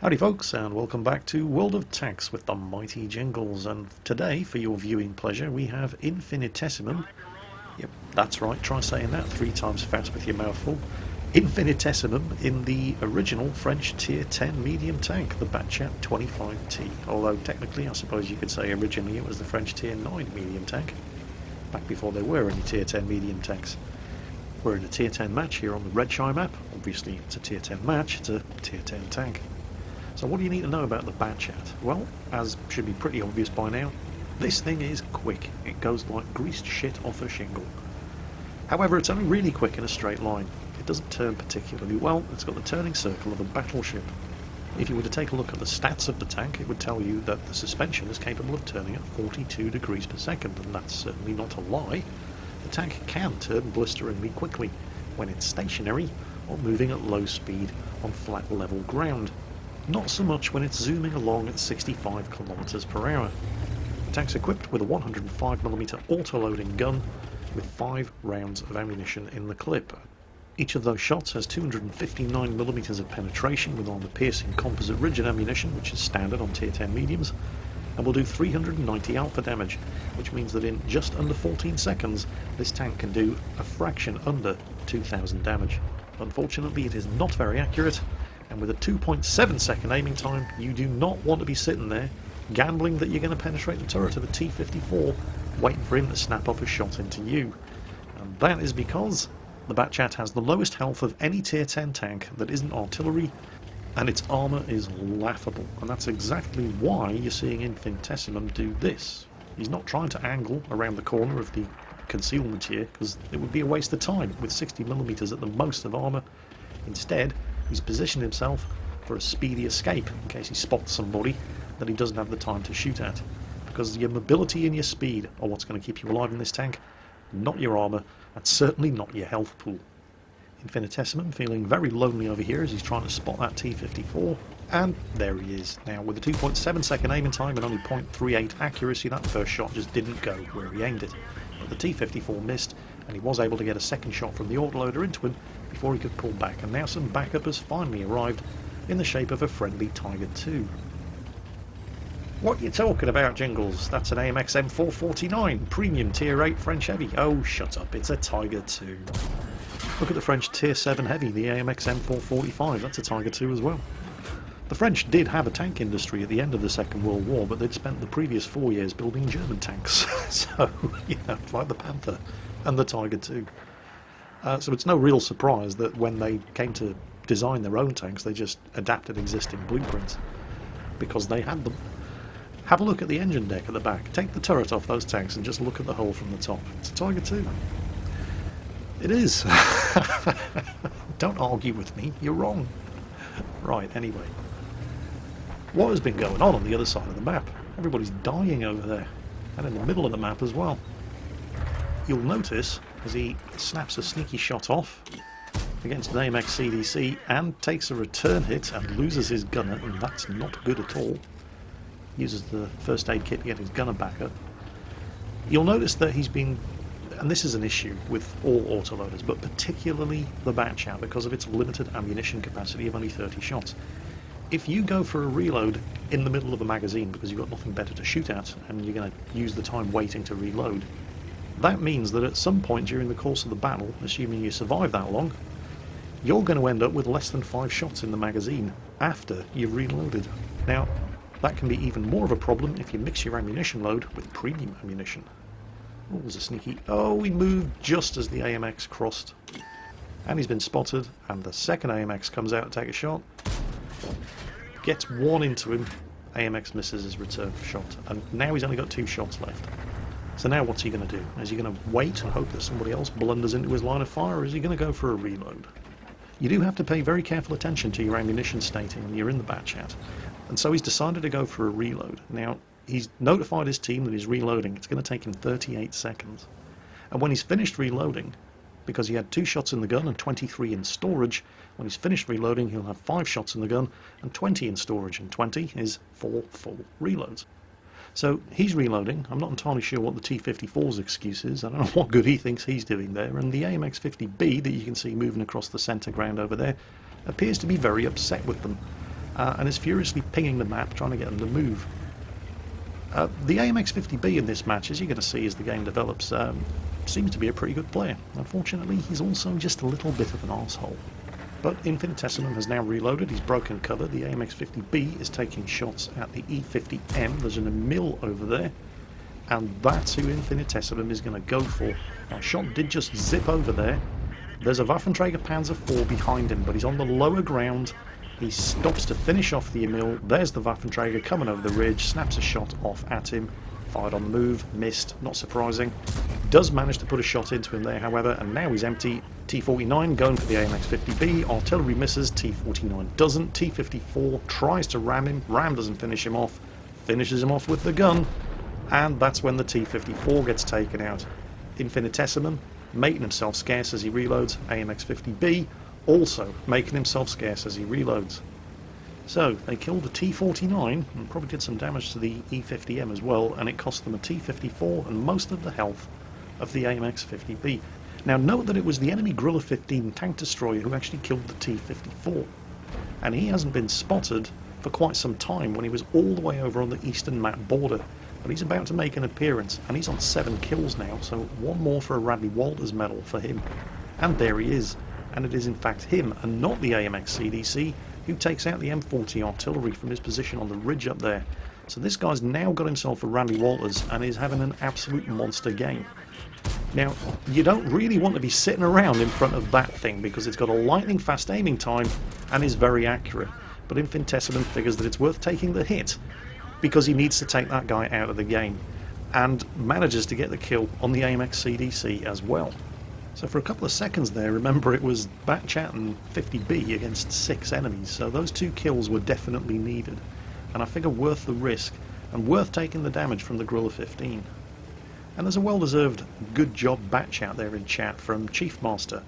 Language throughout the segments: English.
Howdy folks, and welcome back to World of Tanks with the mighty Jingles. And today, for your viewing pleasure, we have Infinitesimum. Yep, that's right, try saying that 3 times fast with your mouth full. Infinitesimum in the original French Tier 10 medium tank, the Batchat 25T. Although technically, I suppose you could say originally it was the French Tier 9 medium tank, back before there were any Tier 10 medium tanks. We're in a Tier 10 match here on the Redshire map. Obviously it's a Tier 10 match, it's a Tier 10 tank. So what do you need to know about the Batchat? Well, as should be pretty obvious by now, this thing is quick. It goes like greased shit off a shingle. However, it's only really quick in a straight line. It doesn't turn particularly well. It's got the turning circle of a battleship. If you were to take a look at the stats of the tank, it would tell you that the suspension is capable of turning at 42 degrees per second, and that's certainly not a lie. The tank can turn blisteringly quickly when it's stationary or moving at low speed on flat level ground. Not so much when it's zooming along at 65 kilometers per hour. The tank's equipped with a 105mm auto-loading gun with 5 rounds of ammunition in the clip. Each of those shots has 259mm of penetration with armor-piercing composite rigid ammunition, which is standard on Tier 10 mediums, and will do 390 alpha damage, which means that in just under 14 seconds this tank can do a fraction under 2000 damage. Unfortunately, it is not very accurate, and with a 2.7 second aiming time, you do not want to be sitting there gambling that you're going to penetrate the turret of a T-54, waiting for him to snap off a shot into you. And that is because the Batchat has the lowest health of any Tier 10 tank that isn't artillery, and its armour is laughable. And that's exactly why you're seeing Infinitesimum do this. He's not trying to angle around the corner of the concealment here, because it would be a waste of time with 60mm at the most of armour. Instead, he's positioned himself for a speedy escape in case he spots somebody that he doesn't have the time to shoot at. Because your mobility and your speed are what's going to keep you alive in this tank, not your armour, and certainly not your health pool. Infinitesimum feeling very lonely over here as he's trying to spot that T-54, and there he is. Now with a 2.7 second aiming time and only 0.38 accuracy, that first shot just didn't go where he aimed it. But the T-54 missed, and he was able to get a second shot from the autoloader into him before he could pull back, and now some backup has finally arrived in the shape of a friendly Tiger II. What you talking about, Jingles? That's an AMX M449, premium Tier 8 French Heavy. Oh, shut up, it's a Tiger II. Look at the French Tier 7 Heavy, the AMX M445, that's a Tiger II as well. The French did have a tank industry at the end of the Second World War, but they'd spent the previous 4 years building German tanks. So, you know, like the Panther and the Tiger II. So it's no real surprise that when they came to design their own tanks, they just adapted existing blueprints, because they had them. Have a look at the engine deck at the back. Take the turret off those tanks and just look at the hole from the top. It's a Tiger II. It is. Don't argue with me, you're wrong. Right, anyway. What has been going on the other side of the map? Everybody's dying over there, and in the middle of the map as well. You'll notice as he snaps a sneaky shot off against an AMX CDC and takes a return hit and loses his gunner, and that's not good at all. Uses the first aid kit to get his gunner back up. You'll notice that he's been, and this is an issue with all autoloaders, but particularly the Batchat because of its limited ammunition capacity of only 30 shots. If you go for a reload in the middle of a magazine because you've got nothing better to shoot at and you're going to use the time waiting to reload, that means that at some point during the course of the battle, assuming you survive that long, you're going to end up with less than 5 shots in the magazine after you've reloaded. Now, that can be even more of a problem if you mix your ammunition load with premium ammunition. Oh, there's a sneaky... Oh, he moved just as the AMX crossed. And he's been spotted, and the second AMX comes out to take a shot. Gets one into him. AMX misses his return shot, and now he's only got 2 shots left. So now what's he going to do? Is he going to wait and hope that somebody else blunders into his line of fire, or is he going to go for a reload? You do have to pay very careful attention to your ammunition stating when you're in the Batchat. And so he's decided to go for a reload. Now, he's notified his team that he's reloading. It's going to take him 38 seconds. And when he's finished reloading, because he had 2 shots in the gun and 23 in storage, when he's finished reloading, he'll have 5 shots in the gun and 20 in storage, and 20 is 4 full reloads. So he's reloading. I'm not entirely sure what the T-54's excuse is. I don't know what good he thinks he's doing there. And the AMX-50B that you can see moving across the centre ground over there appears to be very upset with them. and is furiously pinging the map, trying to get them to move. The AMX50B in this match, as you're going to see as the game develops, seems to be a pretty good player. Unfortunately, he's also just a little bit of an arsehole. But Infinitesimal has now reloaded, he's broken cover. The AMX50B is taking shots at the E50M. There's an Emil over there, and that's who Infinitesimal is going to go for. Now, shot did just zip over there. There's a Waffenträger Panzer IV behind him, but he's on the lower ground. He stops to finish off the Emil. There's the Waffenträger coming over the ridge, snaps a shot off at him, fired on the move, missed, not surprising. Does manage to put a shot into him there, however, and now he's empty. T49 going for the AMX50B, artillery misses, T49 doesn't, T54 tries to ram him, ram doesn't finish him off, finishes him off with the gun, and that's when the T54 gets taken out. Infinitesimal making himself scarce as he reloads, AMX50B also making himself scarce as he reloads. So they killed the T49 and probably did some damage to the E50M as well, and it cost them a T54 and most of the health of the AMX50B. Now note that it was the enemy Griller 15 tank destroyer who actually killed the T54, and he hasn't been spotted for quite some time when he was all the way over on the eastern map border. But he's about to make an appearance, and he's on 7 kills now, so one more for a Radley Walters medal for him. And there he is, and it is in fact him and not the AMX CDC who takes out the M40 artillery from his position on the ridge up there. So this guy's now got himself a Radley Walters and is having an absolute monster game. Now, you don't really want to be sitting around in front of that thing because it's got a lightning fast aiming time and is very accurate. But Infinitesimal figures that it's worth taking the hit because he needs to take that guy out of the game, and manages to get the kill on the AMX CDC as well. So for a couple of seconds there, remember it was Batchat and 50B against 6 enemies, so those 2 kills were definitely needed, and I figure worth the risk and worth taking the damage from the Griller 15. And there's a well-deserved good job Batchat there in chat from Chiefmaster,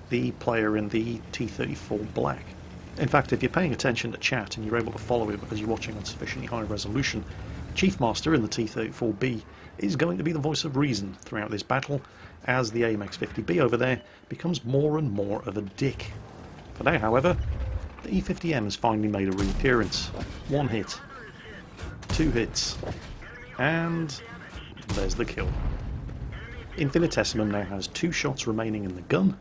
the player in the T34 Black. In fact, if you're paying attention to chat and you're able to follow it because you're watching on sufficiently high resolution, Chiefmaster in the T34B is going to be the voice of reason throughout this battle, as the AMX50B over there becomes more and more of a dick. For now, however, the E50M has finally made a reappearance. 1 hit, 2 hits, and there's the kill. Infinitesimal now has 2 shots remaining in the gun,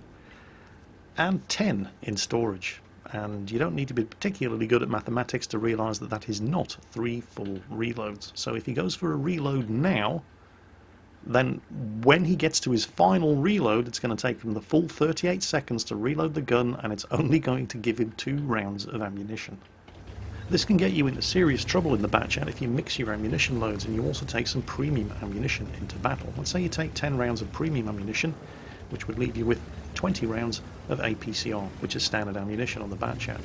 and 10 in storage. And you don't need to be particularly good at mathematics to realise that that is not 3 full reloads. So if he goes for a reload now, then when he gets to his final reload, it's going to take him the full 38 seconds to reload the gun, and it's only going to give him 2 rounds of ammunition. This can get you into serious trouble in the Batchat if you mix your ammunition loads and you also take some premium ammunition into battle. Let's say you take 10 rounds of premium ammunition, which would leave you with 20 rounds of APCR, which is standard ammunition on the Batchat.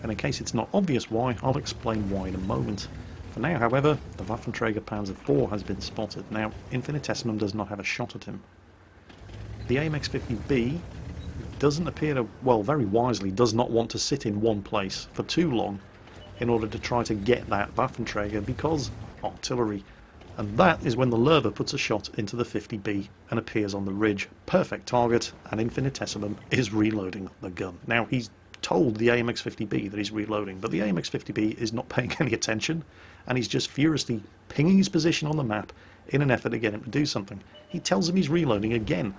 And in case it's not obvious why, I'll explain why in a moment. For now, however, the Waffenträger Panzer IV has been spotted. Now, Infinitesimal does not have a shot at him. The AMX50B doesn't appear to, well, very wisely, does not want to sit in one place for too long in order to try to get that Waffenträger because artillery. And that is when the Lerva puts a shot into the 50B and appears on the ridge. Perfect target, and Infinitesimal is reloading the gun. Now, he's told the AMX50B that he's reloading, but the AMX50B is not paying any attention, and he's just furiously pinging his position on the map in an effort to get him to do something. He tells him he's reloading again.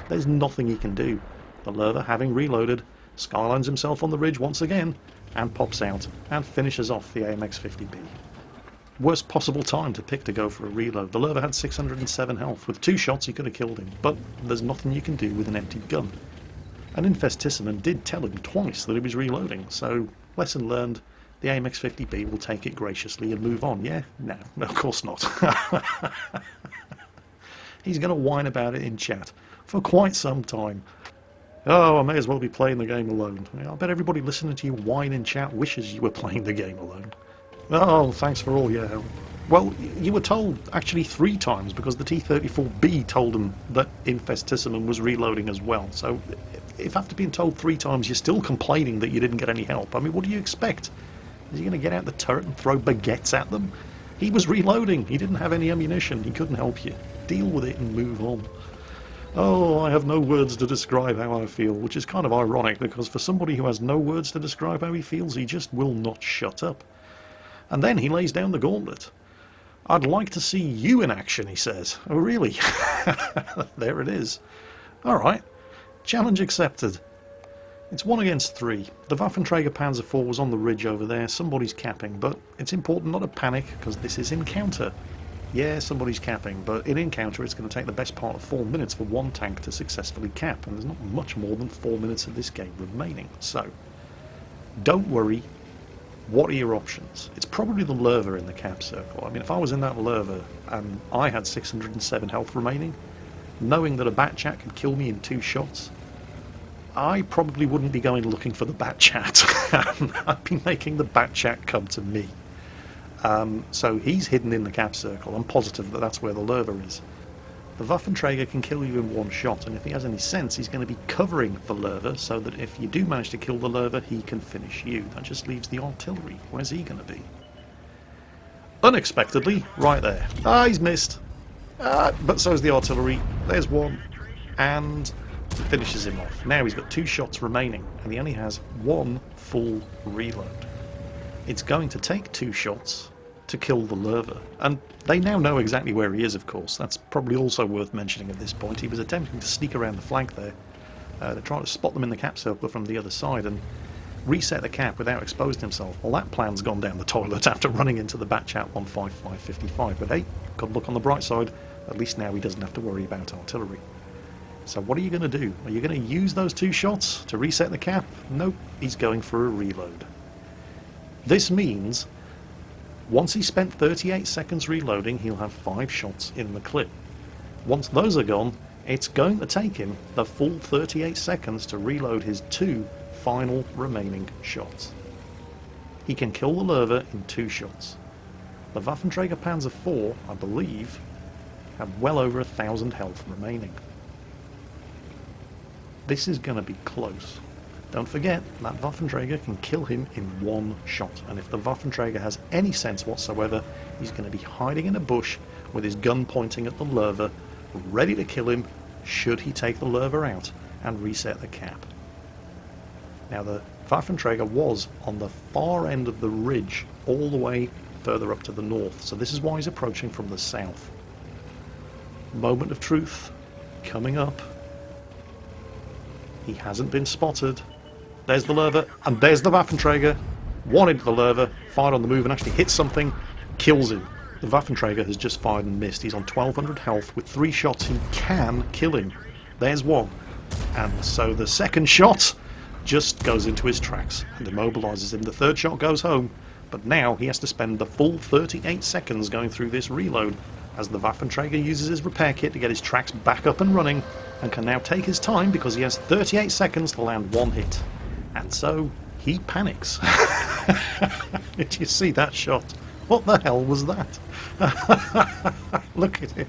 There's nothing he can do. The Lerva, having reloaded, skylines himself on the ridge once again, and pops out and finishes off the AMX50B. Worst possible time to pick to go for a reload. The Lerva had 607 health. With 2 shots he could have killed him, but there's nothing you can do with an empty gun. And Infinitesimal did tell him twice that he was reloading, so lesson learned, the AMX50B will take it graciously and move on. Yeah? No, of course not. He's going to whine about it in chat for quite some time. Oh, I may as well be playing the game alone. I bet everybody listening to you whine in chat wishes you were playing the game alone. Oh, thanks for all your help. Well, you were told actually 3 times because the T-34B told them that Infinitesimal was reloading as well. So if after being told 3 times you're still complaining that you didn't get any help, I mean, what do you expect? Is he going to get out the turret and throw baguettes at them? He was reloading. He didn't have any ammunition. He couldn't help you. Deal with it and move on. Oh, I have no words to describe how I feel, which is kind of ironic because for somebody who has no words to describe how he feels, he just will not shut up. And then he lays down the gauntlet. I'd like to see you in action, he says. Oh, really? There it is. Alright. Challenge accepted. It's 1 against 3. The Waffenträger Panzer IV was on the ridge over there. Somebody's capping, but it's important not to panic because this is encounter. Yeah, somebody's capping, but in encounter it's going to take the best part of 4 minutes for one tank to successfully cap, and there's not much more than 4 minutes of this game remaining. So, don't worry. What are your options? It's probably the Lerva in the cap circle. I mean, if I was in that Lerva and I had 607 health remaining, knowing that a Batchat could kill me in 2 shots, I probably wouldn't be going looking for the Batchat. I'd be making the Batchat come to me. So he's hidden in the cap circle. I'm positive that that's where the Lerva is. The Waffenträger can kill you in 1 shot, and if he has any sense, he's going to be covering the Lerva so that if you do manage to kill the Lerva, he can finish you. That just leaves the artillery. Where's he going to be? Unexpectedly, right there. Ah, he's missed. But so's the artillery. There's one. And finishes him off. Now he's got 2 shots remaining, and he only has 1 full reload. It's going to take 2 shots to kill the Lerva, and they now know exactly where he is, of course. That's probably also worth mentioning at this point. He was attempting to sneak around the flank there. They're trying to spot them in the cap circle from the other side and reset the cap without exposing himself. Well, that plan's gone down the toilet after running into the Batchat 15555, but hey, got to look on the bright side. At least now he doesn't have to worry about artillery. So what are you going to do? Are you going to use those 2 shots to reset the cap? Nope, he's going for a reload. This means once he's spent 38 seconds reloading, he'll have 5 shots in the clip. Once those are gone, it's going to take him the full 38 seconds to reload his 2 final remaining shots. He can kill the Lerva in 2 shots. The Waffenträger Panzer IV, I believe, have well over 1,000 health remaining. This is going to be close. Don't forget, that Waffenträger can kill him in 1 shot, and if the Waffenträger has any sense whatsoever, he's going to be hiding in a bush with his gun pointing at the Lerva, ready to kill him should he take the Lerva out and reset the cap. Now the Waffenträger was on the far end of the ridge, all the way further up to the north, so this is why he's approaching from the south. Moment of truth coming up. He hasn't been spotted. There's the Lerva, and there's the Waffenträger. 1 into the Lerva, fired on the move and actually hits something, kills him. The Waffenträger has just fired and missed. He's on 1200 health. With 3 shots he can kill him. There's 1. And so the second shot just goes into his tracks and immobilises him. The 3rd shot goes home, but now he has to spend the full 38 seconds going through this reload as the Waffenträger uses his repair kit to get his tracks back up and running, and can now take his time because he has 38 seconds to land 1 hit. And so he panics. Did you see that shot? What the hell was that? Look at him.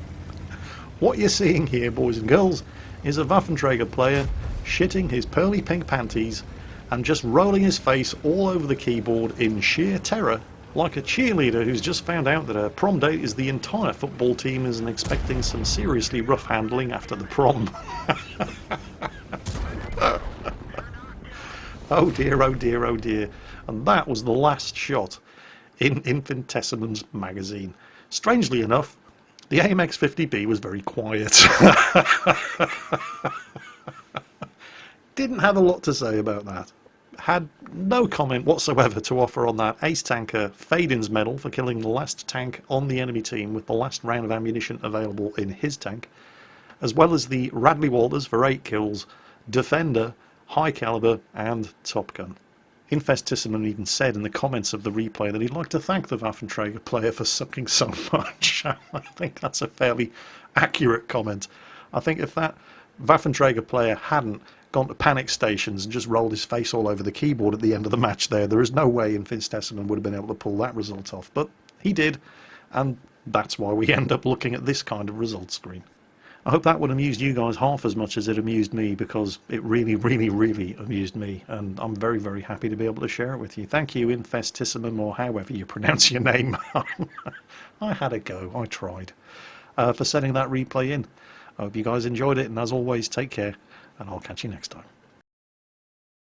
What you're seeing here, boys and girls, is a Waffenträger player shitting his pearly pink panties and just rolling his face all over the keyboard in sheer terror, like a cheerleader who's just found out that her prom date is the entire football team and expecting some seriously rough handling after the prom. Oh dear, oh dear, oh dear. And that was the last shot in Infinitesimum's magazine. Strangely enough, the AMX-50B was very quiet. Didn't have a lot to say about that. Had no comment whatsoever to offer on that ace tanker Fadin's medal for killing the last tank on the enemy team with the last round of ammunition available in his tank, as well as the Radley Walters for 8 kills, Defender, High Caliber and Top Gun. Infestissimum even said in the comments of the replay that he'd like to thank the Waffenträger player for sucking so much. I think that's a fairly accurate comment. I think if that Waffenträger player hadn't gone to panic stations and just rolled his face all over the keyboard at the end of the match there is no way Infestissimum would have been able to pull that result off. But he did, and that's why we end up looking at this kind of result screen. I hope that would amuse you guys half as much as it amused me, because it really, really, really amused me, and I'm very, very happy to be able to share it with you. Thank you, Infestissimum, or however you pronounce your name. I had a go, I tried, for sending that replay in. I hope you guys enjoyed it, and as always, take care, and I'll catch you next time.